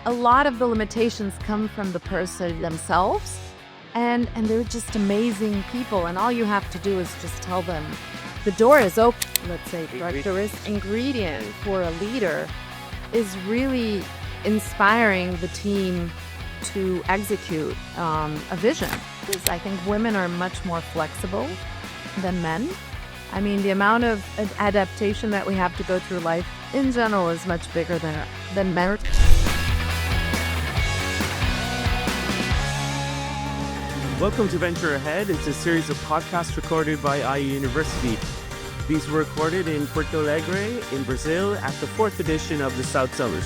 a lot of the limitations come from the person themselves. And they're just amazing people. And all you have to do is just tell them the door is open. Let's say characteristic ingredient for a leader is really inspiring the team to execute a vision. Because I think women are much more flexible than men. I mean, the amount of adaptation that we have to go through life in general is much bigger than men. Welcome to Venture Ahead. It's a series of podcasts recorded by IU University. These were recorded in Porto Alegre in Brazil at the 4th edition of the South Summit.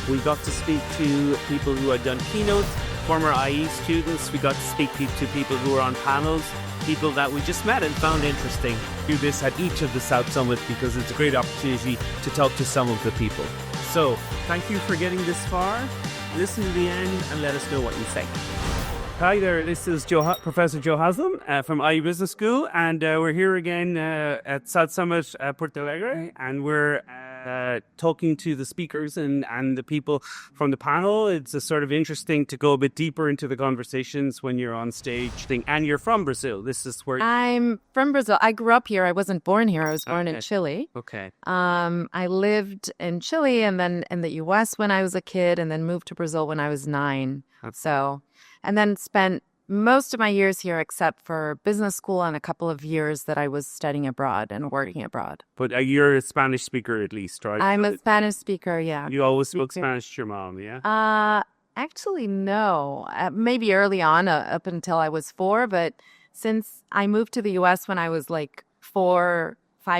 We got to speak to people who had done keynotes, former IE students. We got to speak to people who were on panels, people that we just met and found interesting. Do this at each of the South Summit because it's a great opportunity to talk to some of the people. So, thank you for getting this far. Listen to the end and let us know what you think. Hi there, this is Professor Joe Haslam from IU Business School, and we're here again at South Summit, Porto Alegre, and we're talking to the speakers and the people from the panel. It's sort of interesting to go a bit deeper into the conversations when you're on stage. And you're from Brazil. This is where... I'm from Brazil. I grew up here. I wasn't born here. I was born in Chile. Okay. I lived in Chile and then in the U.S. when I was a kid, and then moved to Brazil when I was 9. Okay. And then spent most of my years here except for business school and a couple of years that I was studying abroad and working abroad. But you're a Spanish speaker at least, right? I'm a Spanish speaker, yeah. You always spoke Spanish to your mom, yeah? Actually, no. Maybe early on, up until I was 4. But since I moved to the U.S. when I was like 5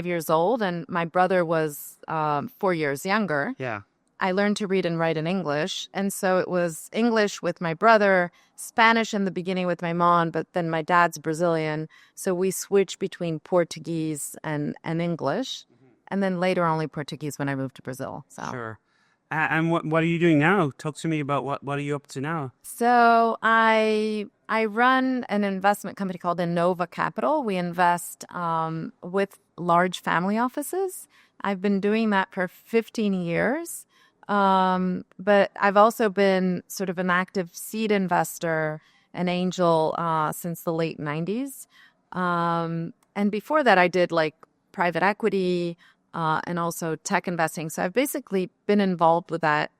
years old, and my brother was 4 years younger. Yeah. I learned to read and write in English. And so it was English with my brother, Spanish in the beginning with my mom, but then my dad's Brazilian. So we switched between Portuguese and English. Mm-hmm. And then later only Portuguese when I moved to Brazil. So. Sure. And what are you doing now? Talk to me about what are you up to now? So I run an investment company called Innova Capital. We invest with large family offices. I've been doing that for 15 years. But I've also been sort of an active seed investor, an angel, since the late 90s. And before that, I did like private equity, and also tech investing. So I've basically been involved with that,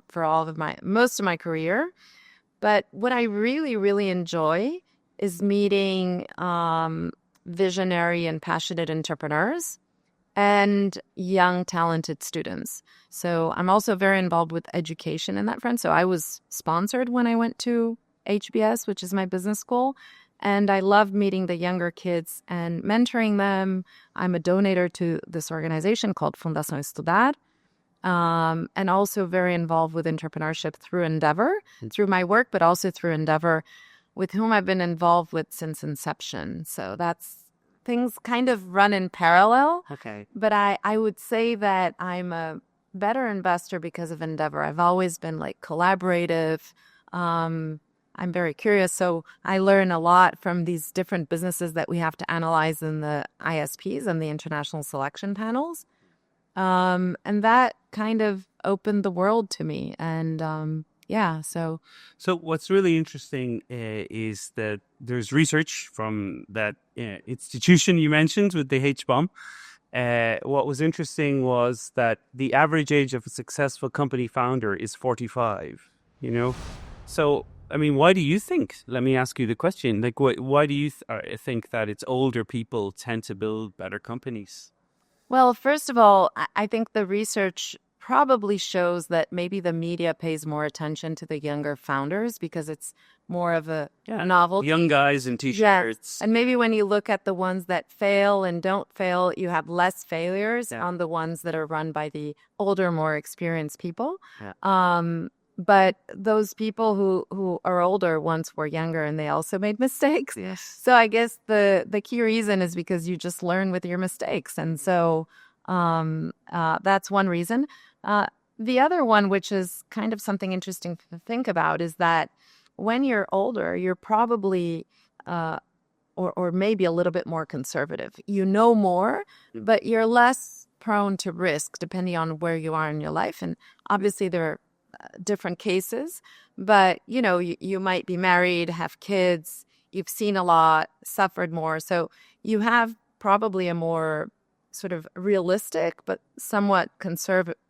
for most of my career. But what I really, really enjoy is meeting, visionary and passionate entrepreneurs and young, talented students. So I'm also very involved with education in that front. So I was sponsored when I went to HBS, which is my business school. And I love meeting the younger kids and mentoring them. I'm a donator to this organization called Fundação Estudar. And also very involved with entrepreneurship through Endeavor, through my work, but also through Endeavor, with whom I've been involved with since inception. So things kind of run in parallel. Okay. But I would say that I'm a better investor because of Endeavor. I've always been like collaborative. I'm very curious. So I learn a lot from these different businesses that we have to analyze in the ISPs and the international selection panels. And that kind of opened the world to me. And So what's really interesting is that there's research from that institution you mentioned with the H-bomb. What was interesting was that the average age of a successful company founder is 45, So, I mean, why do you think, let me ask you the question, like, why do you think that it's older people tend to build better companies? Well, first of all, I think the research probably shows that maybe the media pays more attention to the younger founders because it's more of a novelty. Young guys in T-shirts. Yes. And maybe when you look at the ones that fail and don't fail, you have less failures on the ones that are run by the older, more experienced people. Yeah. But those people who are older once were younger and they also made mistakes. Yes. So I guess the key reason is because you just learn with your mistakes. And so that's one reason. The other one, which is kind of something interesting to think about, is that when you're older, you're probably or maybe a little bit more conservative. You know more, but you're less prone to risk depending on where you are in your life. And obviously there are different cases, but you might be married, have kids, you've seen a lot, suffered more. So you have probably a more sort of realistic but somewhat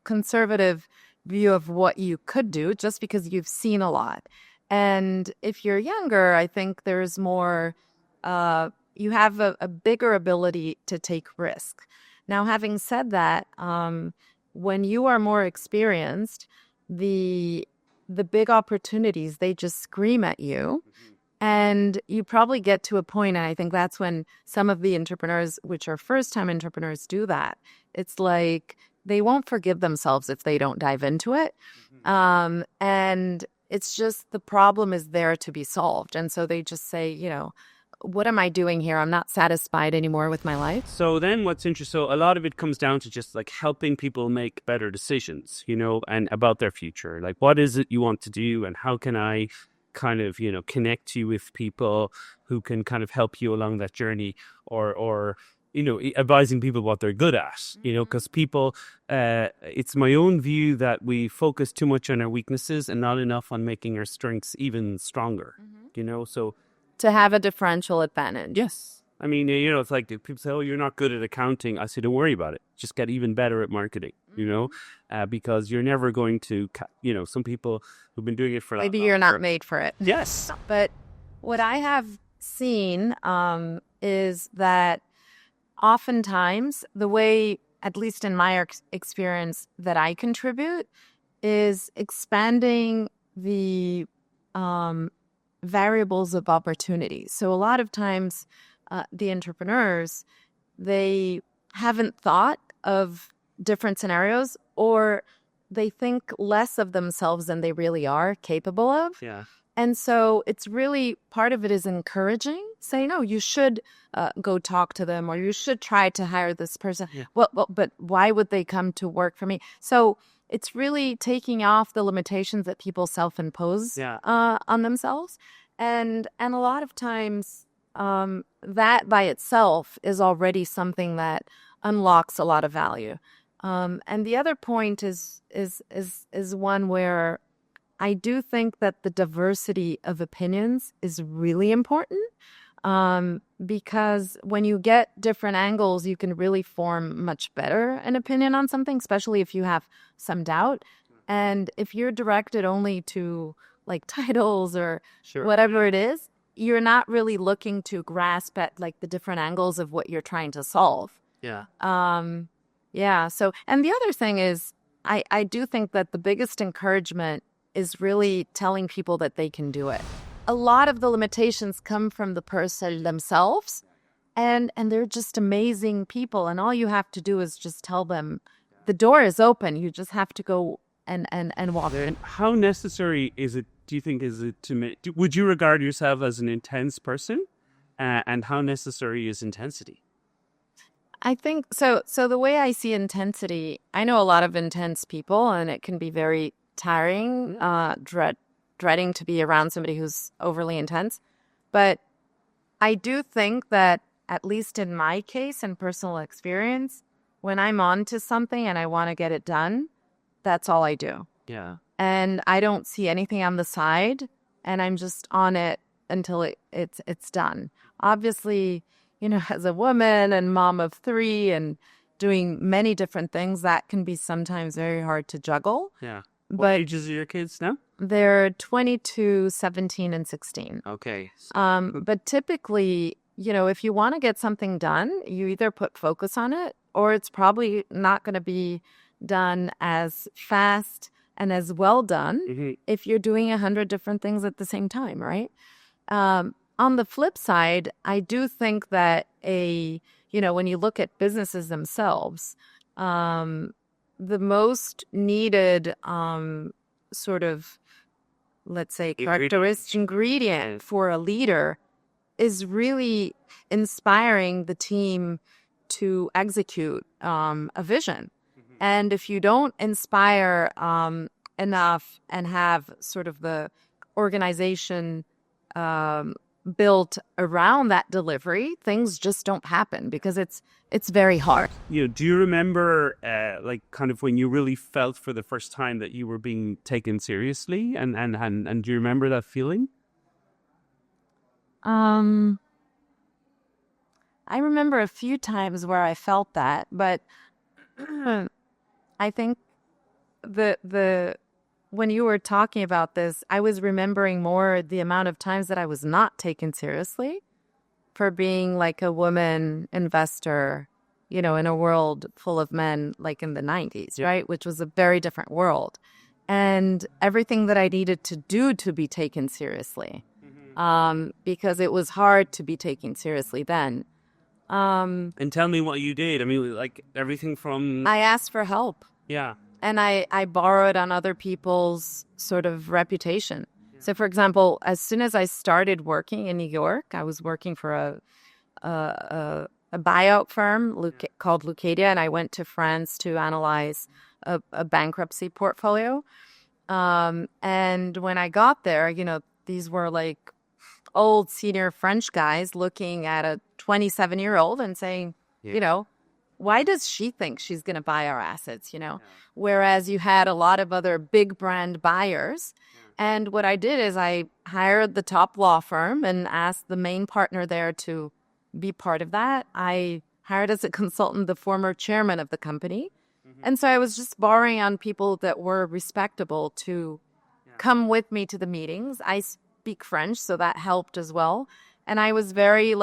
conservative view of what you could do just because you've seen a lot. And if you're younger, I think there's more, you have a bigger ability to take risk. Now, having said that, when you are more experienced, the big opportunities, they just scream at you. And you probably get to a point, and I think that's when some of the entrepreneurs, which are first-time entrepreneurs, do that. It's like they won't forgive themselves if they don't dive into it. And it's just the problem is there to be solved. And so they just say, what am I doing here? I'm not satisfied anymore with my life. So then what's interesting, so a lot of it comes down to just like helping people make better decisions, and about their future. Like, what is it you want to do and how can I kind of, connect you with people who can kind of help you along that journey or advising people what they're good at, because people, it's my own view that we focus too much on our weaknesses and not enough on making our strengths even stronger, so. To have a differential advantage. Yes. I mean, it's like people say, oh, you're not good at accounting. I say, don't worry about it. Just get even better at marketing, because you're never going to, some people who've been doing it for maybe you're not made for it. Yes. But what I have seen is that oftentimes the way, at least in my experience, that I contribute is expanding the variables of opportunity. So a lot of times the entrepreneurs, they haven't thought of different scenarios, or they think less of themselves than they really are capable of. Yeah. And so it's really, part of it is encouraging, saying, no, you should go talk to them, or you should try to hire this person. Yeah. Well, but why would they come to work for me? So it's really taking off the limitations that people self-impose on themselves. And a lot of times that by itself is already something that unlocks a lot of value. And the other point is one where I do think that the diversity of opinions is really important, because when you get different angles, you can really form much better an opinion on something, especially if you have some doubt. And if you're directed only to like titles or whatever it is, you're not really looking to grasp at like the different angles of what you're trying to solve. Yeah. So, and the other thing is, I do think that the biggest encouragement is really telling people that they can do it. A lot of the limitations come from the person themselves, and they're just amazing people. And all you have to do is just tell them the door is open. You just have to go and walk. And how necessary is it, do you think, would you regard yourself as an intense person? And how necessary is intensity? I think so. So the way I see intensity, I know a lot of intense people, and it can be very tiring, dreading to be around somebody who's overly intense. But I do think that, at least in my case and personal experience, when I'm on to something and I want to get it done, that's all I do. Yeah. And I don't see anything on the side, and I'm just on it until it's done. Obviously, as a woman and mom of 3 and doing many different things, that can be sometimes very hard to juggle. Yeah. What ages are your kids now? They're 22, 17, and 16. Okay. But typically, if you want to get something done, you either put focus on it, or it's probably not going to be done as fast and as well done if you're doing 100 different things at the same time, right? On the flip side, I do think that when you look at businesses themselves, the most needed sort of, let's say, characteristic ingredient for a leader is really inspiring the team to execute a vision. And if you don't inspire enough and have sort of the organization built around that delivery, things just don't happen because it's very hard. Do you remember, like, kind of when you really felt for the first time that you were being taken seriously, and do you remember that feeling? I remember a few times where I felt that, but I think the when you were talking about this, I was remembering more the amount of times that I was not taken seriously for being like a woman investor, in a world full of men, like in the 90s, right? Which was a very different world. And everything that I needed to do to be taken seriously, because it was hard to be taken seriously then. And tell me what you did. I mean, like everything from... I asked for help. Yeah. And I borrowed on other people's sort of reputation. So, for example, as soon as I started working in New York, I was working for a buyout firm called Lucadia, and I went to France to analyze a bankruptcy portfolio. And when I got there, these were like old senior French guys looking at a 27-year-old and saying, why does she think she's going to buy our assets, Whereas you had a lot of other big brand buyers. And what I did is I hired the top law firm and asked the main partner there to be part of that. I hired as a consultant the former chairman of the company. And so I was just borrowing on people that were respectable to come with me to the meetings. I speak French, so that helped as well. And I was very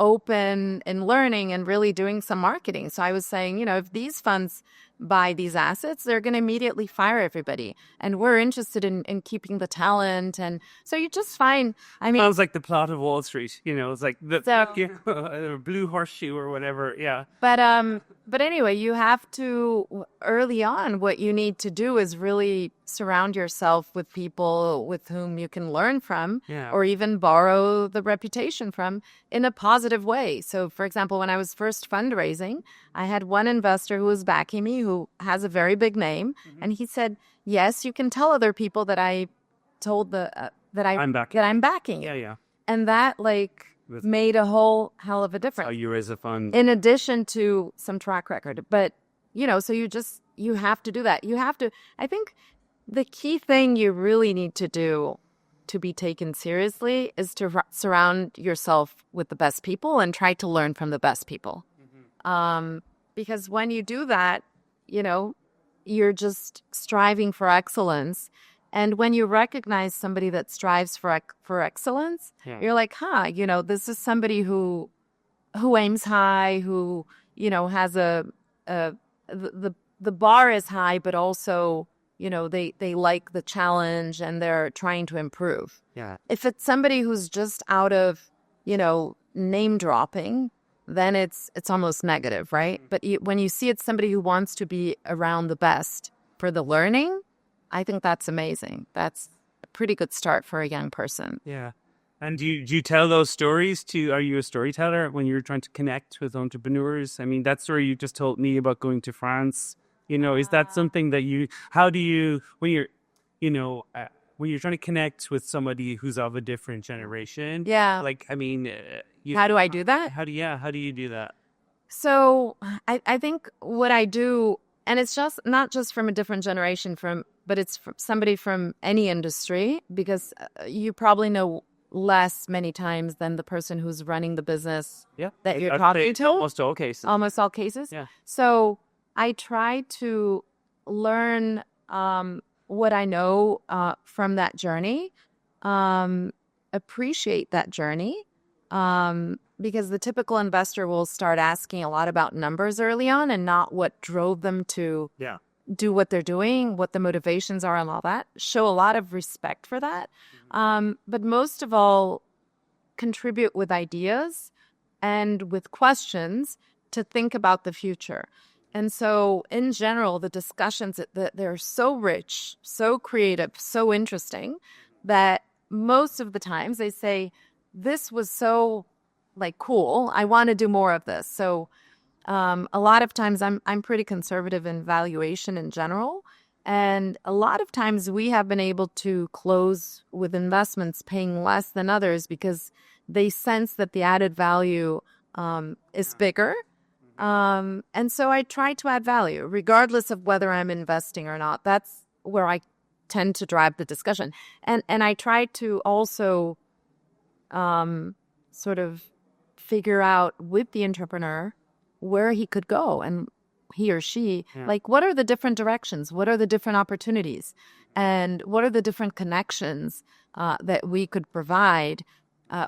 open in learning and really doing some marketing. So I was saying, if these funds buy these assets, they're going to immediately fire everybody. And we're interested in keeping the talent. And so you just find, Sounds like the plot of Wall Street, it's like the blue horseshoe or whatever. Yeah. But anyway, you have to, early on, what you need to do is really surround yourself with people with whom you can learn from, or even borrow the reputation from in a positive way. So, for example, when I was first fundraising, I had one investor who was backing me, who has a very big name, and he said, "Yes, you can tell other people that I told that I'm backing." Yeah. And that made a whole hell of a difference. How you raise a fund. In addition to some track record. But, so you have to do that. I think the key thing you really need to do to be taken seriously is to surround yourself with the best people and try to learn from the best people. Because when you do that, you're just striving for excellence. And when you recognize somebody that strives for excellence, you're like, this is somebody who aims high, who, has the bar is high, but also, they like the challenge and they're trying to improve. Yeah. If it's somebody who's just out of, name dropping, then it's almost negative, right? But when you see it's somebody who wants to be around the best for the learning, I think that's amazing. That's a pretty good start for a young person. Yeah. And do you tell those stories are you a storyteller when you're trying to connect with entrepreneurs? I mean, that story you just told me about going to France, is that something that how do you, when you're, when you're trying to connect with somebody who's of a different generation? Yeah. How do I do that? How do you do that? So I think what I do, and it's just not just from a different generation but it's from somebody from any industry, because you probably know less many times than the person who's running the business that you're talking to. Almost all cases. Almost all cases. Yeah. So I try to learn what I know from that journey, appreciate that journey, because the typical investor will start asking a lot about numbers early on and not what drove them to do what they're doing, what the motivations are and all that. Show a lot of respect for that. But most of all, contribute with ideas and with questions to think about the future. And so in general, the discussions, they're so rich, so creative, so interesting that most of the times they say, this was so cool. I want to do more of this. So a lot of times I'm pretty conservative in valuation in general. And a lot of times we have been able to close with investments paying less than others because they sense that the added value is bigger. And so I try to add value, regardless of whether I'm investing or not. That's where I tend to drive the discussion. And I try to also sort of figure out with the entrepreneur where he could go and he or she, like, what are the different directions? What are the different opportunities? And what are the different connections that we could provide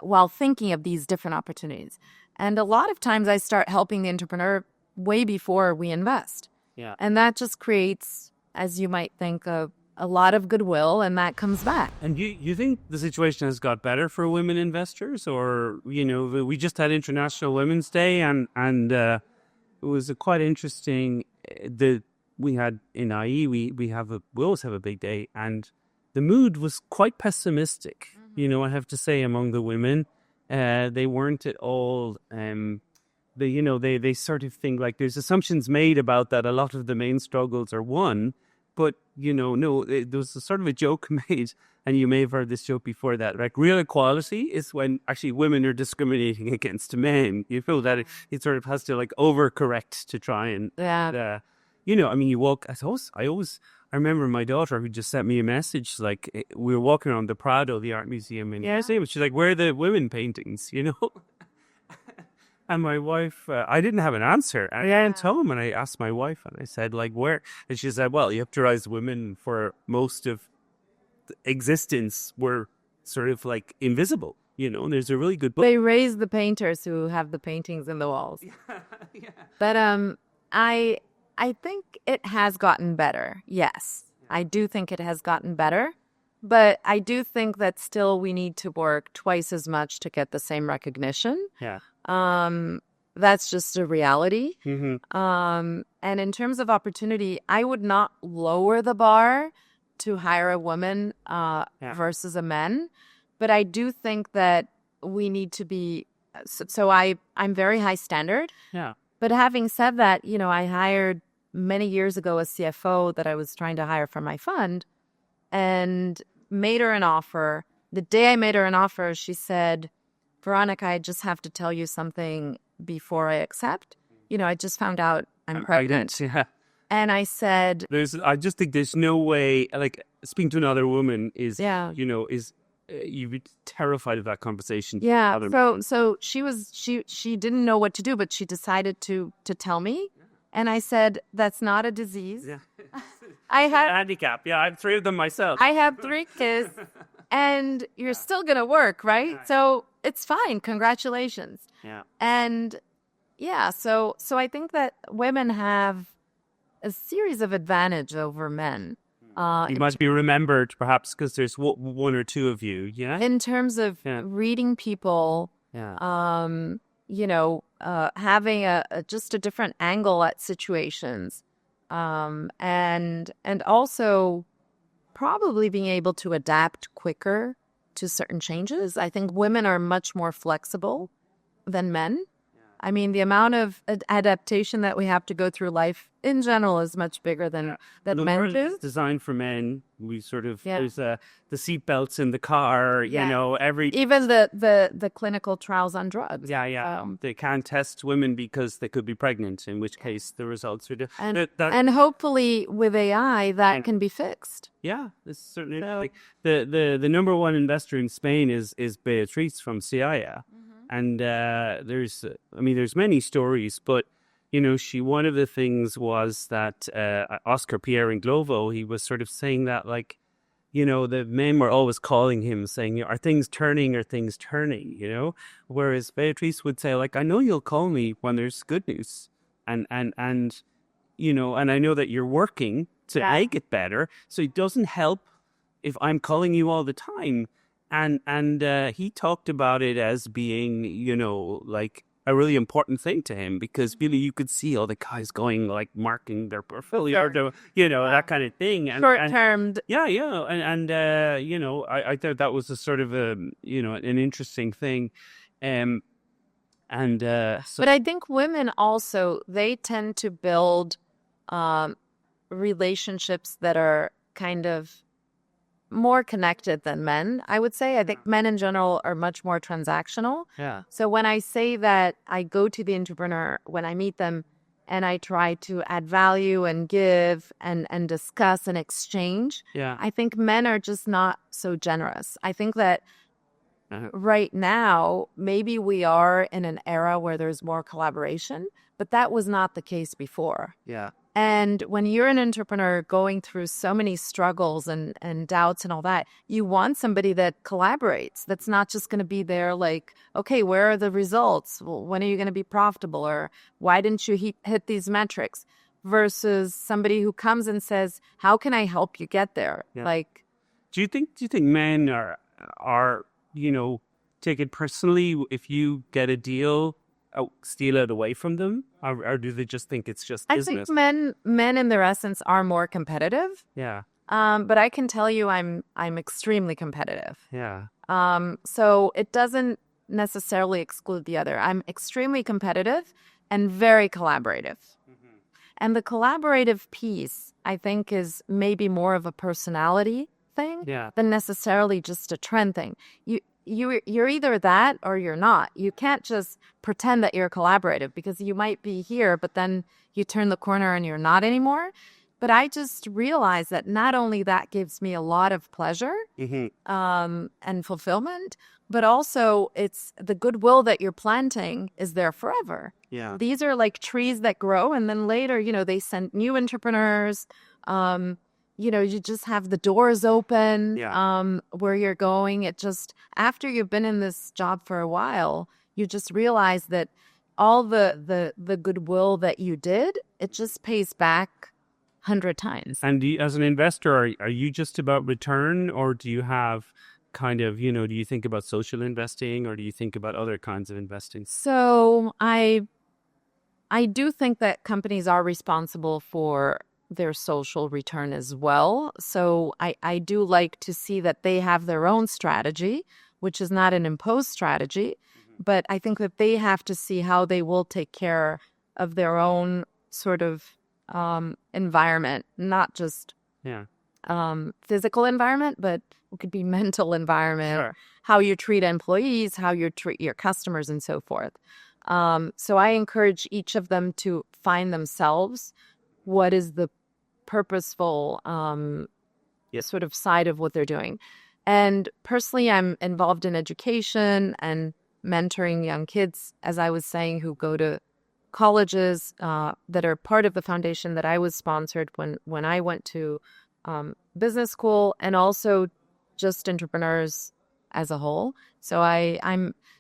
while thinking of these different opportunities? And a lot of times I start helping the entrepreneur way before we invest. Yeah. And that just creates, as you might think, a lot of goodwill, and that comes back. And you think the situation has got better for women investors? Or, we just had International Women's Day, and it was quite interesting. We had in IE, we always have a big day, and the mood was quite pessimistic. I have to say, among the women, they weren't at all. They sort of think like there's assumptions made about that. A lot of the main struggles are won, but no, there was a sort of a joke made, and you may have heard this joke before that. Like, real equality is when actually women are discriminating against men. You feel that it sort of has to like overcorrect to try and you walk. I remember my daughter who just sent me a message, like, we were walking around the Prado, the art museum in Museum. She's like, where are the women paintings, And my wife, I didn't have an answer. And I didn't tell him, and I asked my wife, and I said, like, where? And she said, well, you have to realize women for most of existence were sort of like invisible, and there's a really good book. They raise the painters who have the paintings in the walls. But I think it has gotten better. Yes, I do think it has gotten better. But I do think that still we need to work twice as much to get the same recognition. Yeah. That's just a reality. Mm-hmm. And in terms of opportunity, I would not lower the bar to hire a woman versus a man. But I do think that we need to be, so I'm very high standard. Yeah. But having said that, I hired many years ago a CFO that I was trying to hire for my fund and made her an offer. The day I made her an offer, she said, Veronica, I just have to tell you something before I accept. I just found out I'm pregnant. Yeah. And I said, I just think there's no way, like, speaking to another woman is, you'd be terrified of that conversation. Yeah. So she didn't know what to do, but she decided to tell me. And I said, that's not a disease. Yeah. I have a handicap. Yeah, I have 3 of them myself. I have 3 kids, and you're still gonna work, right? So it's fine. Congratulations. Yeah. And so I think that women have a series of advantage over men. You must be remembered, perhaps, because there's 1 or 2 of you. Yeah. In terms of reading people. Yeah. Having just a different angle at situations, and also probably being able to adapt quicker to certain changes. I think women are much more flexible than men. I mean, the amount of adaptation that we have to go through life in general is much bigger than men do. It's designed for men. We sort of there's the seat belts in the car. Even the clinical trials on drugs. They can't test women because they could be pregnant. In which case, the results are different. And hopefully, with AI, that can be fixed. Yeah, it's certainly like the number 1 investor in Spain is Beatriz from CIA. And there's many stories, but one of the things was that Oscar Pierre in Glovo, he was sort of saying that, like, the men were always calling him saying, are things turning? Are things turning? Whereas Beatrice would say, like, I know you'll call me when there's good news, and and I know that you're working to make it better. So it doesn't help if I'm calling you all the time. And he talked about it as being, like a really important thing to him, because really you could see all the guys going, like, marking their portfolio, that kind of thing. Short-termed. I thought that was a sort of an interesting thing. But I think women also, they tend to build relationships that are kind of more connected than men, I would say. I think men in general are much more transactional. Yeah. So when I say that I go to the entrepreneur, when I meet them and I try to add value and give and discuss and exchange, Yeah. I think men are just not so generous. I think that Uh-huh. right now, maybe we are in an era where there's more collaboration, but that was not the case before. Yeah. And when you're an entrepreneur going through so many struggles and doubts and all that, you want somebody that collaborates, that's not just going to be there like, okay, where are the results? Well, when are you going to be profitable? Or why didn't you hit these metrics? Versus somebody who comes and says, how can I help you get there? Yeah. Like, Do you think men are take it personally if you get a deal, steal it away from them, or do they just think it's just I business? think men in their essence are more competitive. Yeah. But I can tell you I'm extremely competitive. Yeah. So it doesn't necessarily exclude the other. I'm extremely competitive and very collaborative. And the collaborative piece, I think, is maybe more of a personality thing Yeah. than necessarily just a trend thing. You're either that or you're not. You can't just pretend that you're collaborative because you might be here, but then you turn the corner and you're not anymore. But I just realized that not only that gives me a lot of pleasure and fulfillment, but also it's the goodwill that you're planting is there forever. Yeah. These are like trees that grow, and then later, they send new entrepreneurs. You just have the doors open where you're going. It just, after you've been in this job for a while, you just realize that all the goodwill that you did, it just pays back 100 times. And as an investor, are you just about return, or do you have kind of, do you think about social investing, or do you think about other kinds of investing? So I do think that companies are responsible for their social return as well. So I do like to see that they have their own strategy, which is not an imposed strategy, but I think that they have to see how they will take care of their own sort of environment, not just physical environment, but it could be mental environment, how you treat employees, how you treat your customers, and so forth. So I encourage each of them to find themselves what is the purposeful sort of side of what they're doing. And personally, I'm involved in education and mentoring young kids, as I was saying, who go to colleges that are part of the foundation that I was sponsored when I went to business school, and also just entrepreneurs as a whole. So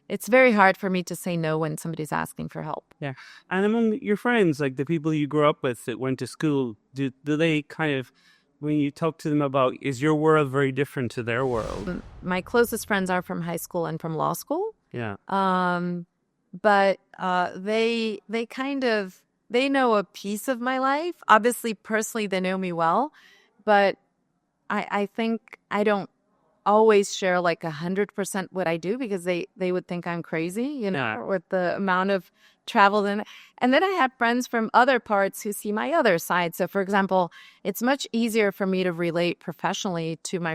it's very hard for me to say no when somebody's asking for help. Yeah. And among your friends, like the people you grew up with that went to school, do they kind of, when you talk to them about, is your world very different to their world? My closest friends are from high school and from law school. Yeah. But they know a piece of my life. Obviously, personally, they know me well, but I think I don't always share like 100% what I do, because they would think I'm crazy, with the amount of travel. And then I have friends from other parts who see my other side. So for example, it's much easier for me to relate professionally to my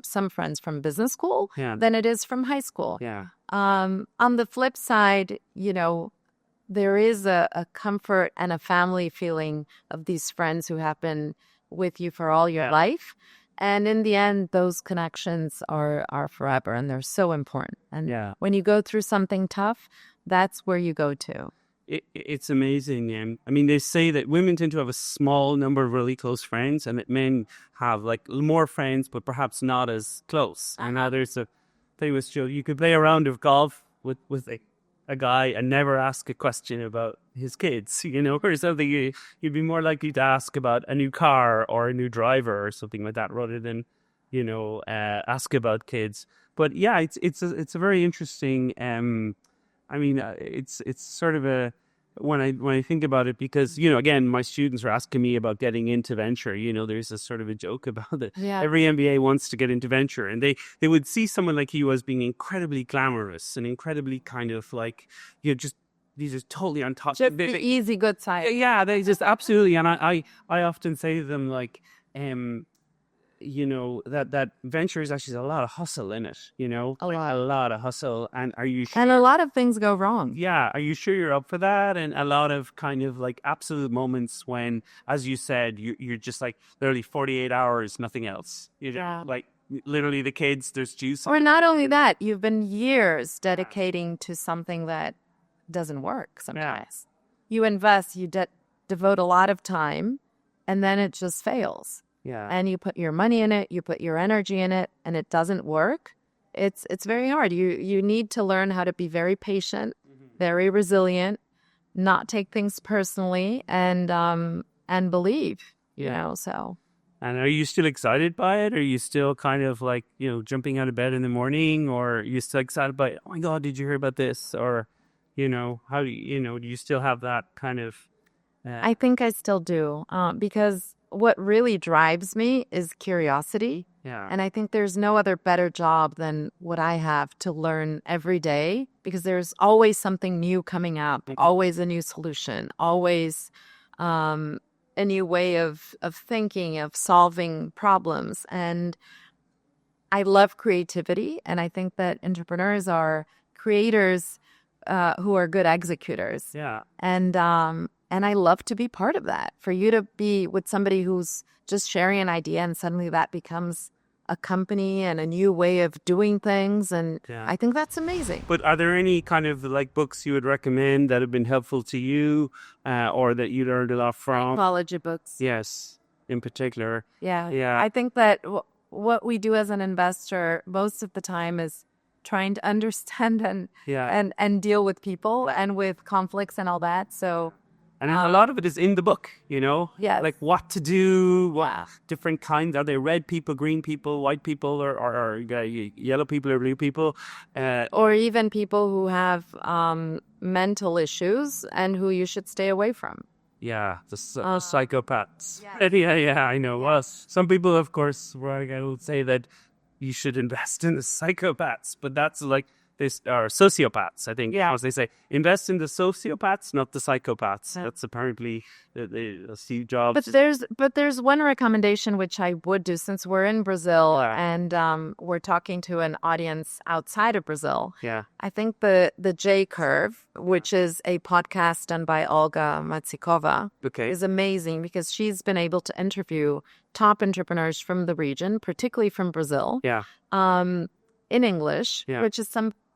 some friends from business school than it is from high school. Yeah. On the flip side, there is a comfort and a family feeling of these friends who have been with you for all your life. And in the end, those connections are forever, and they're so important. And when you go through something tough, that's where you go to. It's amazing. I mean, they say that women tend to have a small number of really close friends, and that men have like more friends, but perhaps not as close. And now there's a famous joke: you could play a round of golf with a guy and never ask a question about his kids, or something. You'd be more likely to ask about a new car or a new driver or something like that, rather than, ask about kids. But yeah, it's a very interesting. It's sort of a, when I think about it, because again, my students are asking me about getting into venture. There's a sort of a joke about it. Yeah. Every MBA wants to get into venture, and they would see someone like you as being incredibly glamorous and incredibly kind of like just these are totally on top. Just the easy good side. Yeah, they just absolutely. And I often say to them, like, that venture is actually a lot of hustle in it, A lot. a lot of hustle. And are you And a lot of things go wrong. yeah, are you sure you're up for that? And a lot of kind of like absolute moments when, as you said, you're just like literally 48 hours, nothing else. Like literally the kids, there's juice. Or not only that, you've been years dedicating to something that doesn't work sometimes. You invest, you devote a lot of time, and then it just fails. Yeah. And you put your money in it, you put your energy in it, and it doesn't work. It's very hard. You need to learn how to be very patient, very resilient, not take things personally, and believe. So. And are you still excited by it? Are you still kind of like jumping out of bed in the morning, or are you still excited by, oh my God, did you hear about this? Or how do do you still have that kind of? I think I still do, because what really drives me is curiosity. Yeah. And I think there's no other better job than what I have to learn every day, because there's always something new coming up, always a new solution, always a new way of thinking, of solving problems. And I love creativity. And I think that entrepreneurs are creators who are good executors. Yeah. And I love to be part of that. For you to be with somebody who's just sharing an idea and suddenly that becomes a company and a new way of doing things. And I think that's amazing. But are there any kind of like books you would recommend that have been helpful to you or that you learned a lot from? Psychology books. Yes, in particular. Yeah. I think that what we do as an investor most of the time is trying to understand and deal with people and with conflicts and all that. So. And a lot of it is in the book, Yes. like what to do, what different kinds. Are they red people, green people, white people, or yellow people or blue people? Or even people who have mental issues and who you should stay away from. Yeah, the psychopaths. Yeah, I know. Well, some people, of course, will say that you should invest in the psychopaths, but that's like... This are sociopaths, I think. As they say, invest in the sociopaths, not the psychopaths. Yeah. That's apparently the Steve Jobs. But there's one recommendation which I would do, since we're in Brazil and we're talking to an audience outside of Brazil. Yeah, I think the J Curve, which is a podcast done by Olga Matsikova, is amazing, because she's been able to interview top entrepreneurs from the region, particularly from Brazil. Yeah. In English, which is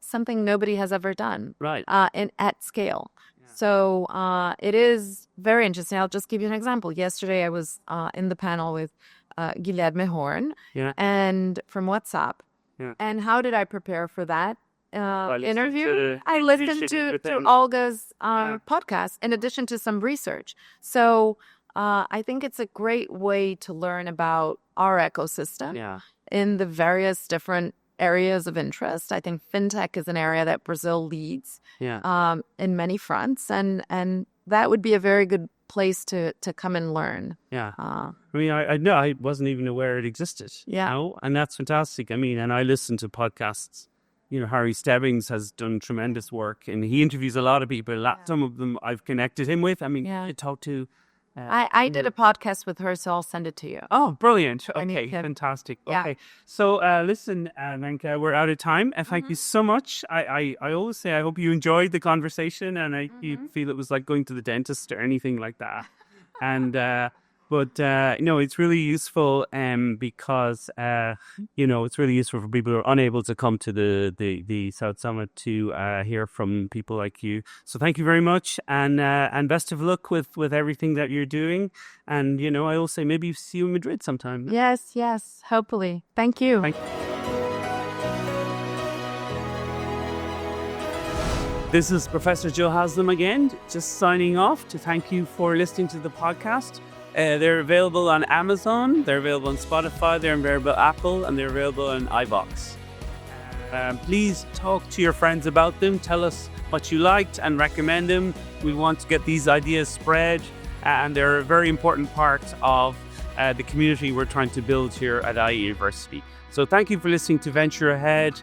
something nobody has ever done, right? At scale. Yeah. So it is very interesting. I'll just give you an example. Yesterday, I was in the panel with Guilherme Horn, and from WhatsApp. Yeah. And how did I prepare for that interview? I listened to Olga's podcast in addition to some research. So I think it's a great way to learn about our ecosystem in the various different areas of interest. I think fintech is an area that Brazil leads in many fronts, and that would be a very good place to come and learn. Yeah, I mean, I wasn't even aware it existed. Yeah, and that's fantastic. I mean, and I listen to podcasts. Harry Stebbings has done tremendous work, and he interviews a lot of people. Some of them I've connected him with. I mean, I talked to. I did a podcast with her, so I'll send it to you. Oh, brilliant. Okay, fantastic. Yeah. Okay, so listen, Veronica, we're out of time. Thank you so much. I always say I hope you enjoyed the conversation, and you feel it was like going to the dentist or anything like that. And but it's really useful because it's really useful for people who are unable to come to the South Summit to hear from people like you. So thank you very much, and best of luck with everything that you're doing. And I will say maybe see you in Madrid sometime. Yes, hopefully. Thank you. Thank you. This is Professor Joe Haslam again, just signing off to thank you for listening to the podcast. They're available on Amazon, they're available on Spotify, they're available on Apple, and they're available on iVoox. Please talk to your friends about them. Tell us what you liked and recommend them. We want to get these ideas spread, and they're a very important part of the community we're trying to build here at IE University. So thank you for listening to Venture Ahead.